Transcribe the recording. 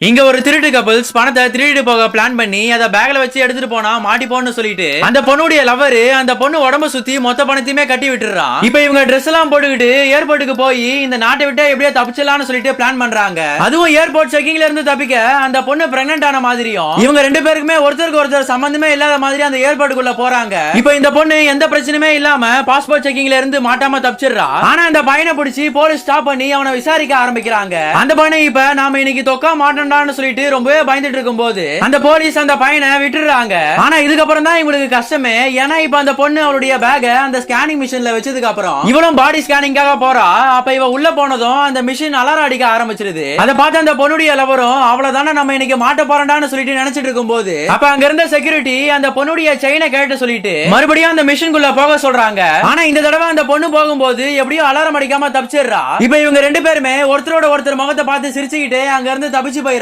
இங்க ஒரு திருட்டு கப்பல்ஸ் பணத்தை திருடிட்டு போக பிளான் பண்ணி அதை பேக்ல வச்சு எடுத்துட்டு போனா மாட்டிப்போன்னு சொல்லிட்டு அந்த பொண்ணுடைய லவர் அந்த பொண்ணு உடம்ப சுத்தி மொத்த பணத்தையுமே கட்டி விட்டுறான். இப்ப இவங்க ட்ரெஸ் எல்லாம் போட்டுக்கிட்டு ஏர்போர்ட்டுக்கு போய் இந்த நாட்டை விட்டு எப்படியா தப்பிச்சலாம்னு சொல்லிட்டு பிளான் பண்றாங்க. அதுவும் ஏர்போர்ட் செக்கிங்ல இருந்து தப்பிக்க அந்த பொண்ணு பிரெக்னன்ட் ஆன மாதிரியும் இவங்க ரெண்டு பேருக்குமே ஒருத்தருக்கு ஒருத்தர் சம்பந்தமே இல்லாத மாதிரி அந்த ஏர்போர்ட்டுக்குள்ள போறாங்க. இப்ப இந்த பொண்ணு எந்த பிரச்சனையுமே இல்லாம பாஸ்போர்ட் செக்கிங்ல இருந்து மாட்டாம தப்பிச்சிடுறா. ஆனா அந்த பையனை பிடிச்சி போலீஸ் ஸ்டாப் பண்ணி அவனை விசாரிக்க ஆரம்பிக்கிறாங்க. அந்த பையனை இப்ப நாம இன்னைக்கு தொக்கா மாட்டோம் சொல்லிட்டு ரொம்பவே பயந்துட்டு இருக்கும்போது அந்த போலீஸ் அந்த பையனை விட்டுறாங்க. ஆனா இதுக்கப்புறம் தான் இவங்களுக்கு கஷ்டமே. ஏன்னா இப்ப அந்த பொண்ணு அவளுடைய பேக அந்த ஸ்கேனிங் மிஷின்ல வச்சதுக்கு அப்புறம் இவளும் பாடி ஸ்கேனிங்காக போறா. அப்ப இவ உள்ள போனதும் அந்த மிஷின் அலாரம் அடிக்க ஆரம்பிச்சிருது. அதை பார்த்து அந்த பொண்ணுடைய லவரும் அவ்வளவுதானே நம்ம இன்னைக்கு மாட்ட போறோம்னு சொல்லிட்டு நினைச்சிட்டு இருக்கும்போது அப்ப அங்க இருந்த செக்யூரிட்டி அந்த பொண்ணுடைய செயினை கேட்டு சொல்லிட்டு மறுபடியும் அந்த மிஷின்குள்ள போக சொல்றாங்க. ஆனா இந்த தடவை அந்த பொண்ணு போகும்போது எப்படியும் அலாரம் அடிக்காம தப்பிச்சிடுறா. இப்ப இவங்க ரெண்டு பேருமே ஒருத்தரோட ஒருத்தர் முகத்தை பார்த்து சிரிச்சுக்கிட்டு அங்க இருந்து தப்பிச்சு போயிடுறாங்க.